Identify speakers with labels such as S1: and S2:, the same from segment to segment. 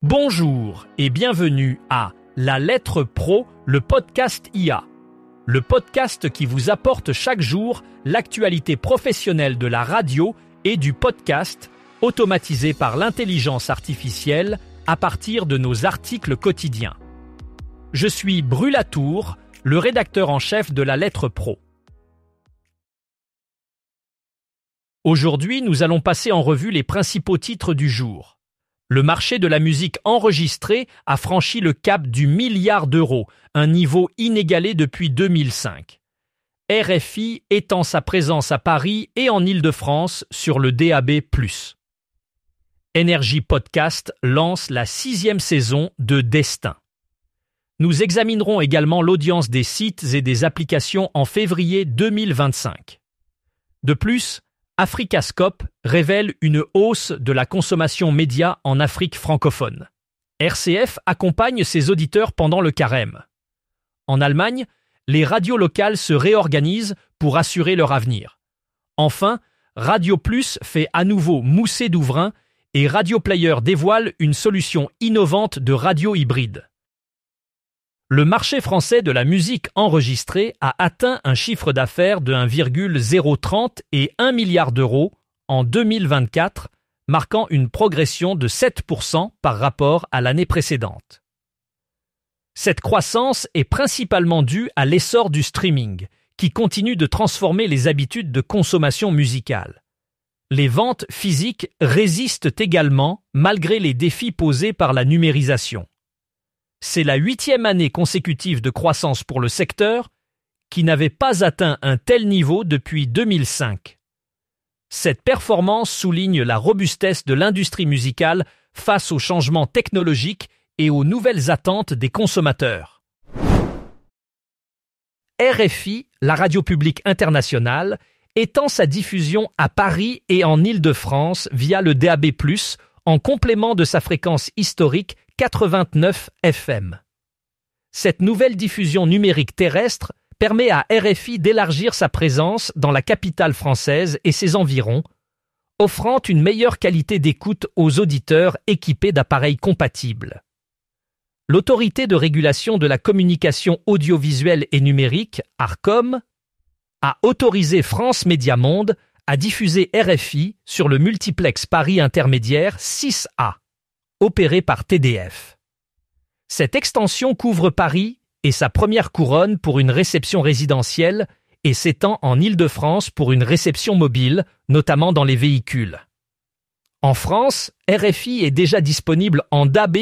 S1: Bonjour et bienvenue à La Lettre Pro, le podcast IA. Le podcast qui vous apporte chaque jour l'actualité professionnelle de la radio et du podcast automatisé par l'intelligence artificielle à partir de nos articles quotidiens. Je suis Brulatour, le rédacteur en chef de La Lettre Pro. Aujourd'hui, nous allons passer en revue les principaux titres du jour. Le marché de la musique enregistrée a franchi le cap du milliard d'euros, un niveau inégalé depuis 2005. RFI étend sa présence à Paris et en Île-de-France sur le DAB+. Energy Podcast lance la 6e saison de Destin. Nous examinerons également l'audience des sites et des applications en février 2025. De plus, Africascope révèle une hausse de la consommation média en Afrique francophone. RCF accompagne ses auditeurs pendant le carême. En Allemagne, les radios locales se réorganisent pour assurer leur avenir. Enfin, Radio Plus fait à nouveau mousser d'Ouvrin et Radio Player dévoile une solution innovante de radio hybride. Le marché français de la musique enregistrée a atteint un chiffre d'affaires de 1,030 et 1 milliard d'euros en 2024, marquant une progression de 7% par rapport à l'année précédente. Cette croissance est principalement due à l'essor du streaming, qui continue de transformer les habitudes de consommation musicale. Les ventes physiques résistent également malgré les défis posés par la numérisation. C'est la 8e année consécutive de croissance pour le secteur, qui n'avait pas atteint un tel niveau depuis 2005. Cette performance souligne la robustesse de l'industrie musicale face aux changements technologiques et aux nouvelles attentes des consommateurs. RFI, la radio publique internationale, étend sa diffusion à Paris et en Île-de-France via le DAB+, en complément de sa fréquence historique 89 FM. Cette nouvelle diffusion numérique terrestre permet à RFI d'élargir sa présence dans la capitale française et ses environs, offrant une meilleure qualité d'écoute aux auditeurs équipés d'appareils compatibles. L'Autorité de régulation de la communication audiovisuelle et numérique, ARCOM, a autorisé France Médias Monde à diffuser RFI sur le multiplex Paris intermédiaire 6A. Opéré par TDF. Cette extension couvre Paris et sa première couronne pour une réception résidentielle et s'étend en Île-de-France pour une réception mobile, notamment dans les véhicules. En France, RFI est déjà disponible en DAB+,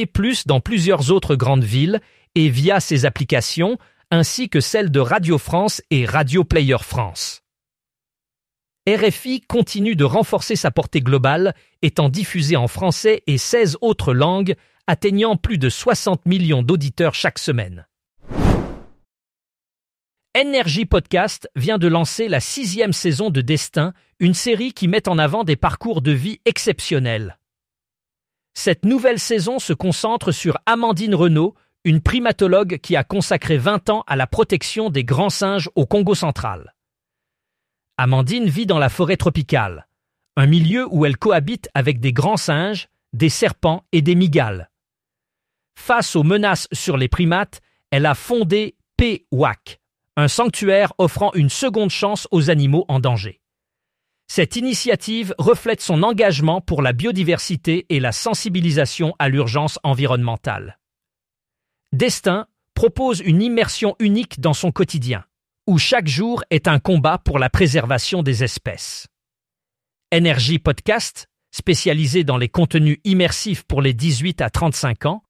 S1: dans plusieurs autres grandes villes et via ses applications, ainsi que celles de Radio France et Radio Player France. RFI continue de renforcer sa portée globale, étant diffusé en français et 16 autres langues, atteignant plus de 60 millions d'auditeurs chaque semaine. Energy Podcast vient de lancer la 6e saison de Destin, une série qui met en avant des parcours de vie exceptionnels. Cette nouvelle saison se concentre sur Amandine Renaud, une primatologue qui a consacré 20 ans à la protection des grands singes au Congo central. Amandine vit dans la forêt tropicale, un milieu où elle cohabite avec des grands singes, des serpents et des mygales. Face aux menaces sur les primates, elle a fondé PWAC, un sanctuaire offrant une seconde chance aux animaux en danger. Cette initiative reflète son engagement pour la biodiversité et la sensibilisation à l'urgence environnementale. Destin propose une immersion unique dans son quotidien, où chaque jour est un combat pour la préservation des espèces. Energy Podcast, spécialisé dans les contenus immersifs pour les 18 à 35 ans,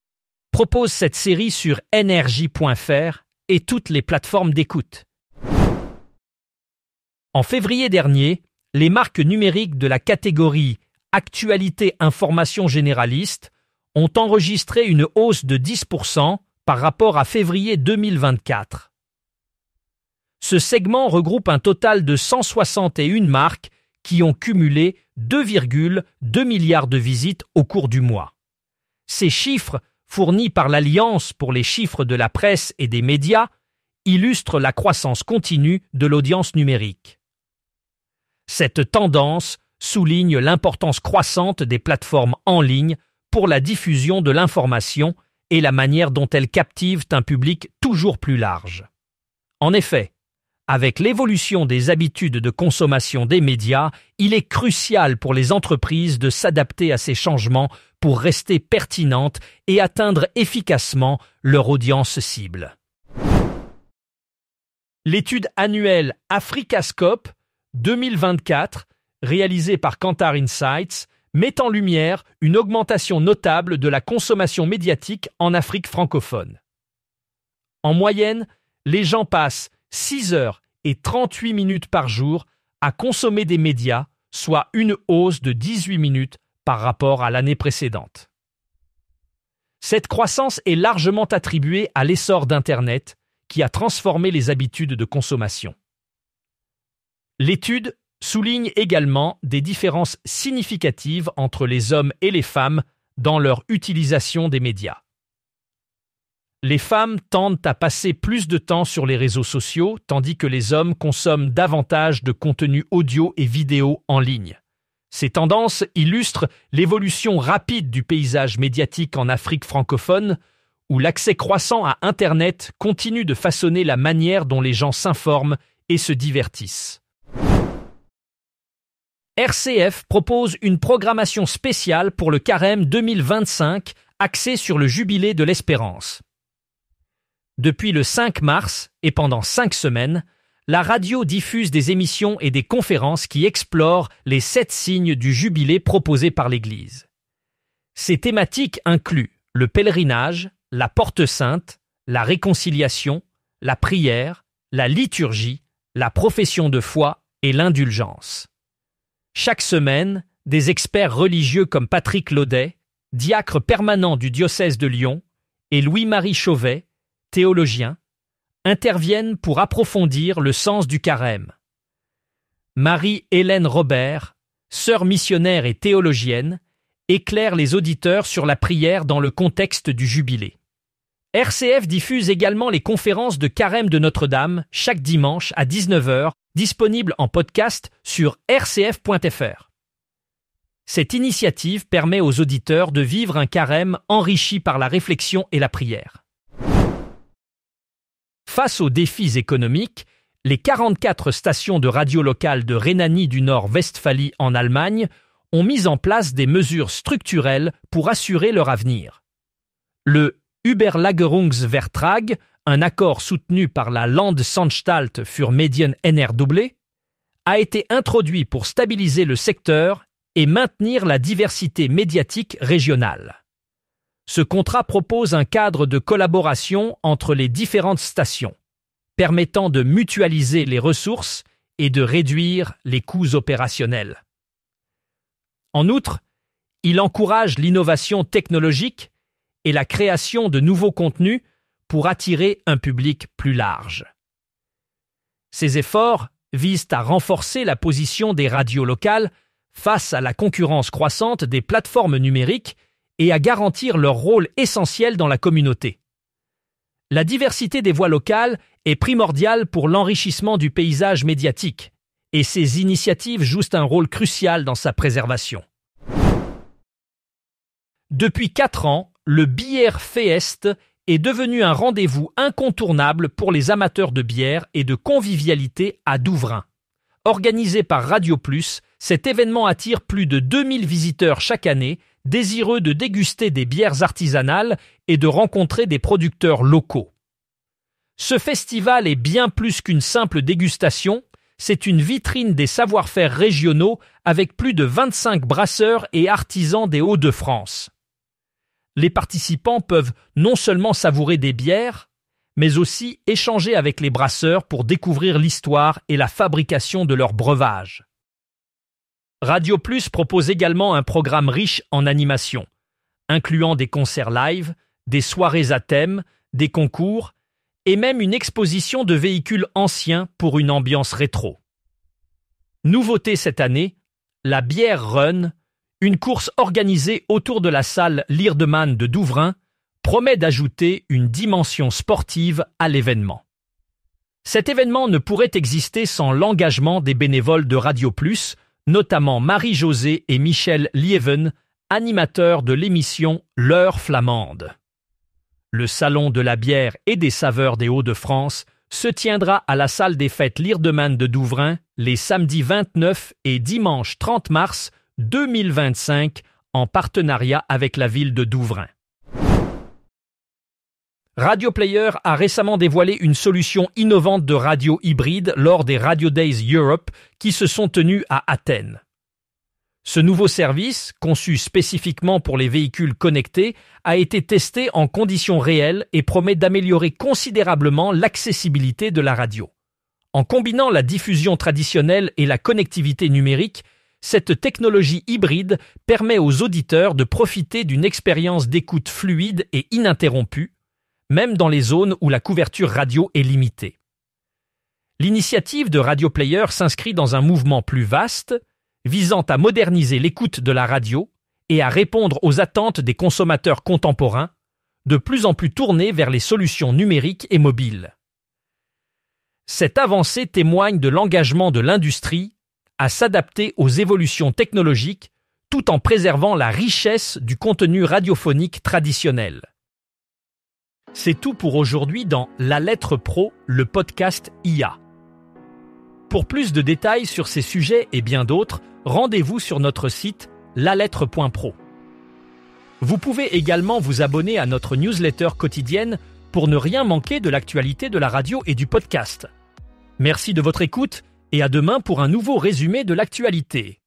S1: propose cette série sur energy.fr et toutes les plateformes d'écoute. En février dernier, les marques numériques de la catégorie Actualité Information Généraliste ont enregistré une hausse de 10% par rapport à février 2024. Ce segment regroupe un total de 161 marques qui ont cumulé 2,2 milliards de visites au cours du mois. Ces chiffres, fournis par l'Alliance pour les chiffres de la presse et des médias, illustrent la croissance continue de l'audience numérique. Cette tendance souligne l'importance croissante des plateformes en ligne pour la diffusion de l'information et la manière dont elles captivent un public toujours plus large. En effet, avec l'évolution des habitudes de consommation des médias, il est crucial pour les entreprises de s'adapter à ces changements pour rester pertinentes et atteindre efficacement leur audience cible. L'étude annuelle Africascope 2024, réalisée par Kantar Insights, met en lumière une augmentation notable de la consommation médiatique en Afrique francophone. En moyenne, les gens passent 6 heures et 38 minutes par jour à consommer des médias, soit une hausse de 18 minutes par rapport à l'année précédente. Cette croissance est largement attribuée à l'essor d'Internet, qui a transformé les habitudes de consommation. L'étude souligne également des différences significatives entre les hommes et les femmes dans leur utilisation des médias. Les femmes tendent à passer plus de temps sur les réseaux sociaux, tandis que les hommes consomment davantage de contenu audio et vidéo en ligne. Ces tendances illustrent l'évolution rapide du paysage médiatique en Afrique francophone, où l'accès croissant à Internet continue de façonner la manière dont les gens s'informent et se divertissent. RCF propose une programmation spéciale pour le Carême 2025 axée sur le Jubilé de l'Espérance. Depuis le 5 mars et pendant 5 semaines, la radio diffuse des émissions et des conférences qui explorent les 7 signes du Jubilé proposés par l'Église. Ces thématiques incluent le pèlerinage, la porte sainte, la réconciliation, la prière, la liturgie, la profession de foi et l'indulgence. Chaque semaine, des experts religieux comme Patrick Laudet, diacre permanent du diocèse de Lyon, et Louis-Marie Chauvet, théologien, interviennent pour approfondir le sens du carême. Marie-Hélène Robert, sœur missionnaire et théologienne, éclaire les auditeurs sur la prière dans le contexte du Jubilé. RCF diffuse également les conférences de Carême de Notre-Dame chaque dimanche à 19h, disponibles en podcast sur rcf.fr. Cette initiative permet aux auditeurs de vivre un carême enrichi par la réflexion et la prière. Face aux défis économiques, les 44 stations de radio locales de Rhénanie du Nord-Westphalie en Allemagne ont mis en place des mesures structurelles pour assurer leur avenir. Le Überlagerungsvertrag, un accord soutenu par la Landesanstalt für Medien NRW, a été introduit pour stabiliser le secteur et maintenir la diversité médiatique régionale. Ce contrat propose un cadre de collaboration entre les différentes stations, permettant de mutualiser les ressources et de réduire les coûts opérationnels. En outre, il encourage l'innovation technologique et la création de nouveaux contenus pour attirer un public plus large. Ces efforts visent à renforcer la position des radios locales face à la concurrence croissante des plateformes numériques et à garantir leur rôle essentiel dans la communauté. La diversité des voix locales est primordiale pour l'enrichissement du paysage médiatique, et ces initiatives jouent un rôle crucial dans sa préservation. Depuis 4 ans, le Bierfest est devenu un rendez-vous incontournable pour les amateurs de bière et de convivialité à Douvrin. Organisé par Radio Plus, cet événement attire plus de 2000 visiteurs chaque année, désireux de déguster des bières artisanales et de rencontrer des producteurs locaux. Ce festival est bien plus qu'une simple dégustation, c'est une vitrine des savoir-faire régionaux avec plus de 25 brasseurs et artisans des Hauts-de-France. Les participants peuvent non seulement savourer des bières, mais aussi échanger avec les brasseurs pour découvrir l'histoire et la fabrication de leurs breuvages. Radio Plus propose également un programme riche en animation, incluant des concerts live, des soirées à thème, des concours et même une exposition de véhicules anciens pour une ambiance rétro. Nouveauté cette année, la Bière Run, une course organisée autour de la salle Leerdeman de Douvrin, promet d'ajouter une dimension sportive à l'événement. Cet événement ne pourrait exister sans l'engagement des bénévoles de Radio Plus, notamment Marie-Josée et Michel Lieven, animateur de l'émission L'Heure flamande. Le Salon de la bière et des saveurs des Hauts-de-France se tiendra à la salle des fêtes L'Irdeman de Douvrin les samedis 29 et dimanche 30 mars 2025 en partenariat avec la ville de Douvrin. Radio Player a récemment dévoilé une solution innovante de radio hybride lors des Radio Days Europe qui se sont tenus à Athènes. Ce nouveau service, conçu spécifiquement pour les véhicules connectés, a été testé en conditions réelles et promet d'améliorer considérablement l'accessibilité de la radio. En combinant la diffusion traditionnelle et la connectivité numérique, cette technologie hybride permet aux auditeurs de profiter d'une expérience d'écoute fluide et ininterrompue, même dans les zones où la couverture radio est limitée. L'initiative de Radio Player s'inscrit dans un mouvement plus vaste, visant à moderniser l'écoute de la radio et à répondre aux attentes des consommateurs contemporains, de plus en plus tournés vers les solutions numériques et mobiles. Cette avancée témoigne de l'engagement de l'industrie à s'adapter aux évolutions technologiques tout en préservant la richesse du contenu radiophonique traditionnel. C'est tout pour aujourd'hui dans La Lettre Pro, le podcast IA. Pour plus de détails sur ces sujets et bien d'autres, rendez-vous sur notre site lalettre.pro. Vous pouvez également vous abonner à notre newsletter quotidienne pour ne rien manquer de l'actualité de la radio et du podcast. Merci de votre écoute et à demain pour un nouveau résumé de l'actualité.